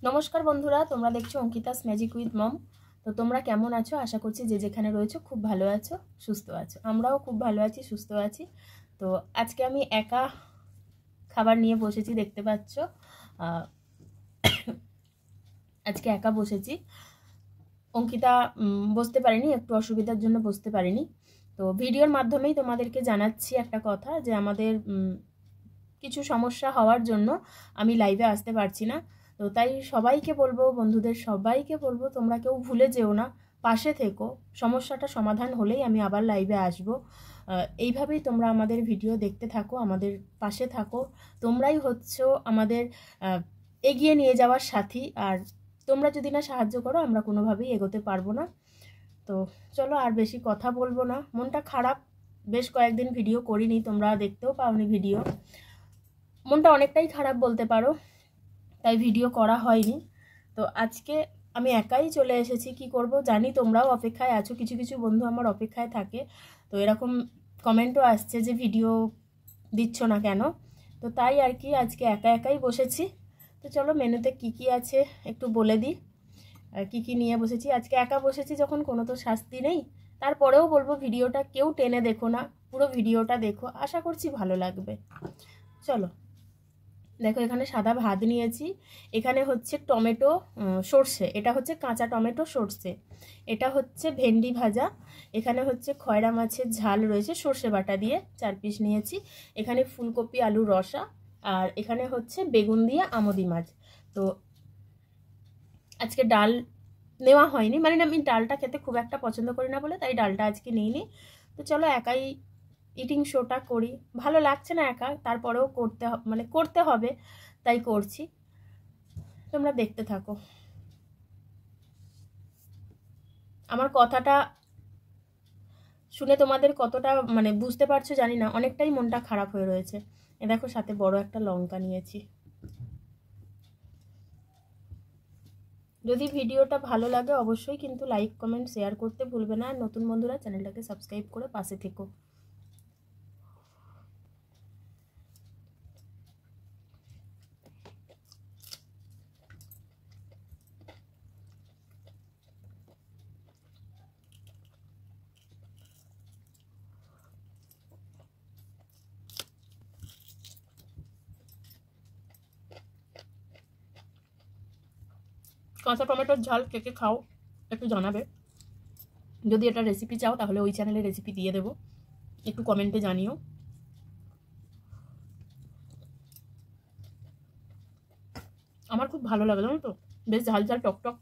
নমস্কার বন্ধুরা, তোমরা দেখছো অঙ্কিতাস ম্যাজিক উইথ মম। তো তোমরা কেমন আছো? আশা করছি যে যেখানে রয়েছো খুব ভালো আছো, সুস্থ আছো। আমরাও খুব ভালো আছি, সুস্থ আছি। তো আজকে আমি একা খাবার নিয়ে বসেছি, দেখতে পাচ্ছ। আজকে একা বসেছি। অঙ্কিতা বসতে পারিনি, একটু অসুবিধার জন্য বসতে পারিনি। তো ভিডিওর মাধ্যমেই তোমাদেরকে জানাচ্ছি একটা কথা, যে আমাদের কিছু সমস্যা হওয়ার জন্য আমি লাইভে আসতে পারছি না। তো তাই সবাইকে বলবো, বন্ধুদের সবাইকে বলবো, তোমরা কেউ ভুলে যেও না, পাশে থেকো। সমস্যাটা সমাধান হলেই আমি আবার লাইভে আসব। এইভাবেই তোমরা আমাদের ভিডিও দেখতে থাকো, আমাদের পাশে থাকো। তোমরাই হচ্ছে আমাদের এগিয়ে নিয়ে যাওয়ার সাথী। আর তোমরা যদি না সাহায্য করো, আমরা কোনোভাবেই এগোতে পারবো না। তো চলো, আর বেশি কথা বলবো না। মনটা খারাপ, বেশ কয়েকদিন ভিডিও করিনি, তোমরা দেখতেও পাওনি ভিডিও। মনটা অনেকটাই খারাপ বলতে পারো, তাই ভিডিও করা হয়নি। তো আজকে আমি একাই চলে এসেছি। কি করব জানি, তোমরাও অপেক্ষায় আছো, কিছু কিছু বন্ধু আমার অপেক্ষায় থাকে। তো এরকম কমেন্টও আসছে যে ভিডিও দিচ্ছ না কেন। তো তাই আর কি, আজকে একা একাই বসেছি। তো চলো, মেনুতে কি কি আছে একটু বলে দিই। কি কি নিয়ে বসেছি। আজকে একা বসেছি যখন, কোনো তো শাস্তি নেই। তারপরেও বলবো, ভিডিওটা কেউ টেনে দেখো না, পুরো ভিডিওটা দেখো, আশা করছি ভালো লাগবে। চলো দেখো, এখানে সাদা ভাত নিয়েছি। এখানে হচ্ছে টমেটো সর্ষে, এটা হচ্ছে কাঁচা টমেটো সর্ষে। এটা হচ্ছে ভেন্ডি ভাজা। এখানে হচ্ছে খয়রা মাছের ঝাল রয়েছে সর্ষে বাটা দিয়ে, 4 পিস নিয়েছি। এখানে ফুলকপি আলু রসা। আর এখানে হচ্ছে বেগুন দিয়ে আমদি মাছ। তো আজকে ডাল নেওয়া হয়নি, মানে আমি ডালটা খেতে খুব একটা পছন্দ করি না বলে তাই ডালটা আজকে নিইনি। তো চলো, একাই ইটিং শোটা করি। ভালো লাগছে না একা, তারপরেও করতে হবে, তাই করছি। তোমরা দেখতে থাকো। আমার কথাটা শুনে তোমাদের কতটা বুঝতে পারছো জানি না, অনেকটাই মনটা খারাপ হয়ে রয়েছে। এ দেখো, সাথে বড় একটা লঙ্কা নিয়েছি। যদি ভিডিওটা ভালো লাগে অবশ্যই কিন্তু লাইক কমেন্ট শেয়ার করতে ভুলবে না। আর নতুন বন্ধুরা চ্যানেলটাকে সাবস্ক্রাইব করে পাশে থেকো। কাঁচা টমেটোর ঝাল কে কে খাও একটু জানাবে। যদি এটা রেসিপি চাও তাহলে ওই চ্যানেলে রেসিপি দিয়ে দেবো, একটু কমেন্টে জানিও। আমার খুব ভালো লাগে, জানো তো, বেশ ঝাল ঝাল টক টক।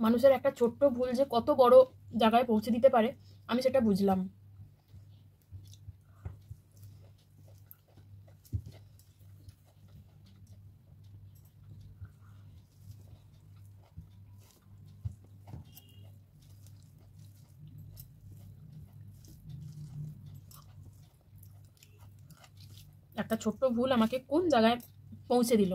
মানুষের একটা ছোট্ট ভুল যে কত বড় জায়গায় পৌঁছে দিতে পারে, আমি সেটা বুঝলাম। একটা ছোট্ট ভুল আমাকে কোন জায়গায় পৌঁছে দিল।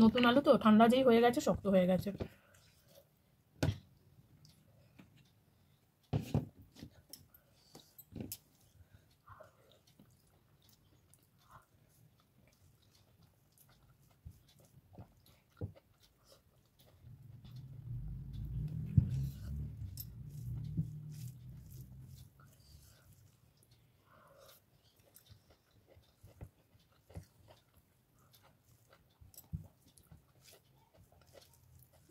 নতুন আলু তো, ঠান্ডা যেই হয়ে গেছে শক্ত হয়ে গেছে।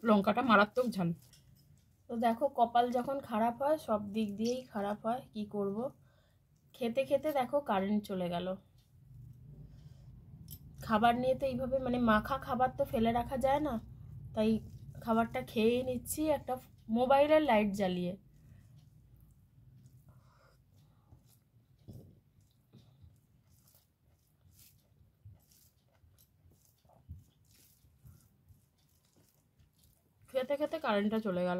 লঙ্কাটা মারাত্মক ঝাল। তো দেখো, কপাল যখন খারাপ হয় সব দিক দিয়েই খারাপ হয়, কি করব। খেতে খেতে দেখো কারেন্ট চলে গেল। খাবার নিয়ে তো এইভাবে মাখা খাবার তো ফেলে রাখা যায় না, তাই খাবারটা খেয়েই নিচ্ছি একটা মোবাইলের লাইট জ্বালিয়ে। খেতে খেতে কারেন্টটা চলে গেল।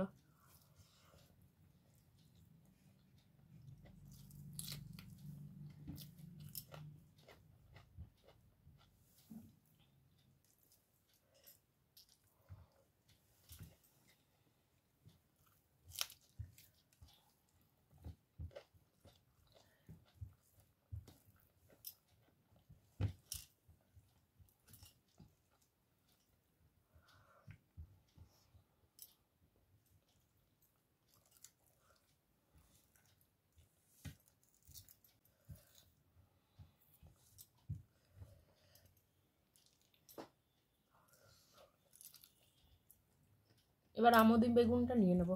এবার আমুদি বেগুনটা নিয়ে নেব।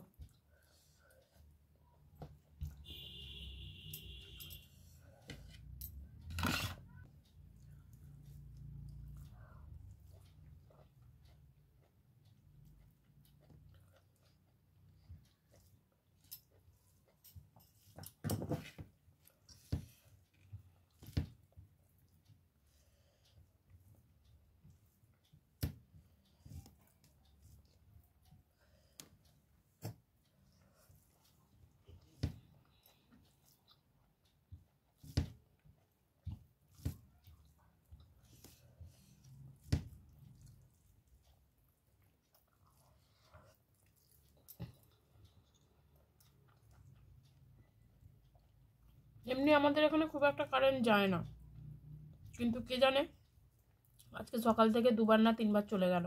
এমনি আমাদের এখানে খুব একটা কারেন্ট যায় না, কিন্তু কে জানে আজকে সকাল থেকে 2বার না 3বার চলে গেল।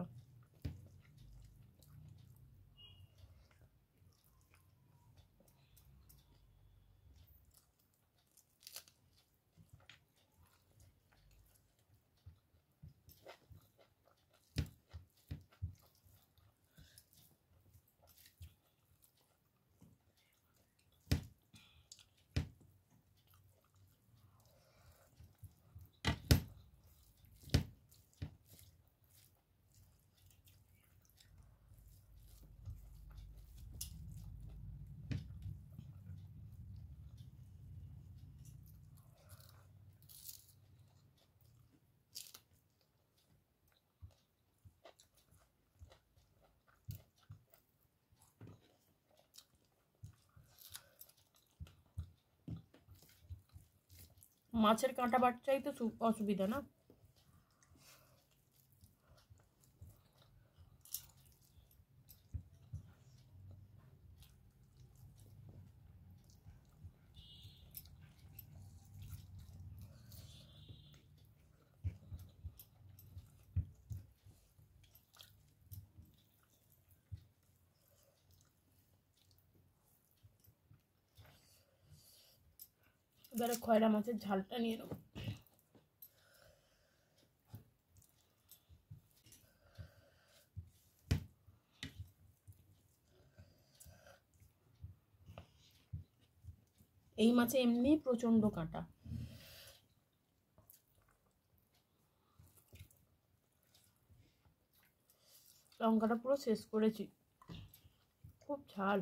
মাছের কাঁটা বাচ্চাই তো অসুবিধা না। এবারে খয়রা মাছের ঝালটা নিয়ে নেব। এই মাছে এমনি প্রচন্ড কাঁটা। লঙ্কাটা পুরো শেষ করেছি, খুব ঝাল।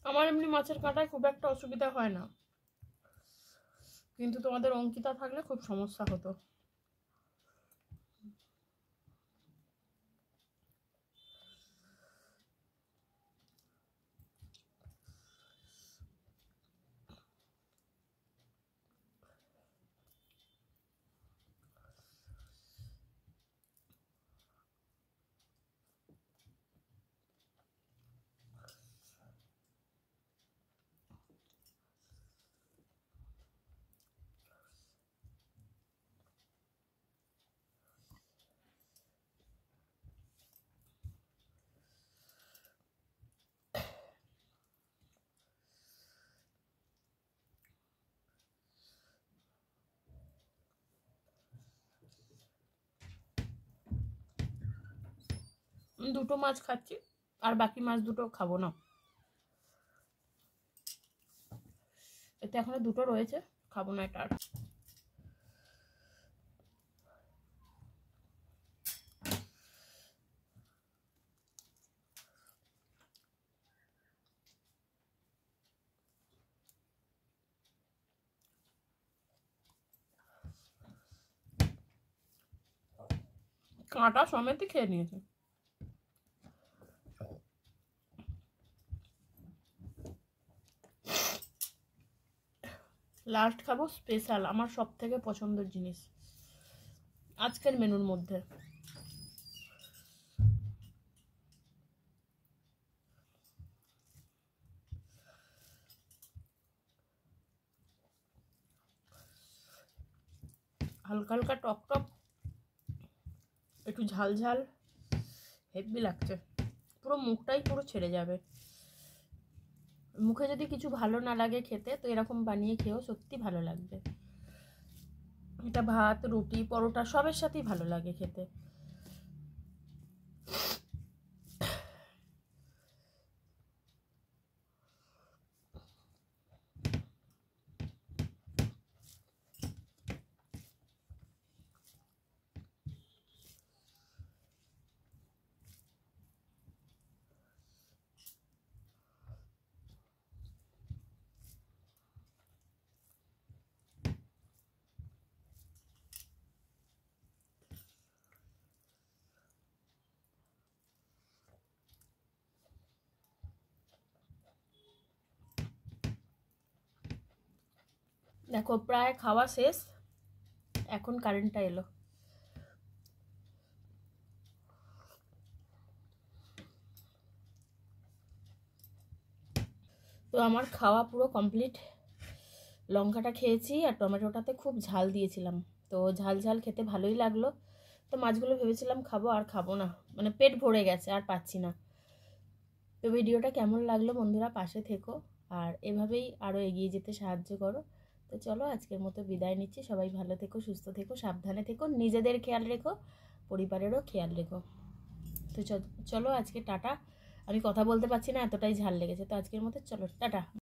আমার এমনি মাছের কাঁটায় খুব একটা অসুবিধা হয় না, কিন্তু তোমাদের অঙ্কিতা থাকলে খুব সমস্যা হতো। দুটো মাছ খাচ্ছি, আর বাকি মাছ দুটো খাবো না। এতে এখনো দুটো রয়েছে, খাবো না এটা আর। কাঁটা সমেতই খেয়ে নিয়েছে। লাস্ট খাবো স্পেশাল, আমার সব থেকে পছন্দের জিনিস আজকের মেনুর মধ্যে। হালকা হালকা টক টক, একটু ঝাল ঝাল, হেভি লাগছে। পুরো মুখটাই পুরো ছেড়ে যাবে। মুখে যদি কিছু ভালো না লাগে খেতে, তো এরকম বানিয়ে খেয়েও সত্যি ভালো লাগবে। এটা ভাত, রুটি, পরোটা সবের সাথেই ভালো লাগে খেতে। দেখো প্রায় খাওয়া শেষ, এখন কারেন্টটা এলো। তো আমার খাওয়া পুরো কমপ্লিট। লঙ্কাটা খেয়েছি আর টমেটোটাতে খুব ঝাল দিয়েছিলাম, তো ঝাল ঝাল খেতে ভালোই লাগলো। তো মাছগুলো ভেবেছিলাম খাবো, আর খাবো না, মানে পেট ভরে গেছে, আর পাচ্ছি না। তো ভিডিওটা কেমন লাগলো বন্ধুরা, পাশে থেকো আর এভাবেই আরও এগিয়ে যেতে সাহায্য করো। তো চলো আজকের মতো বিদায় নিচ্ছি। সবাই ভালো থেকো, সুস্থ থেকো, সাবধানে থেকো, নিজেদের খেয়াল রেখো, পরিবারেরও খেয়াল রেখো। তো চলো আজকে টাটা। আমি কথা বলতে পারছি না, এতটাই ঝাল লেগেছে। তো আজকের মতো চলো টাটা।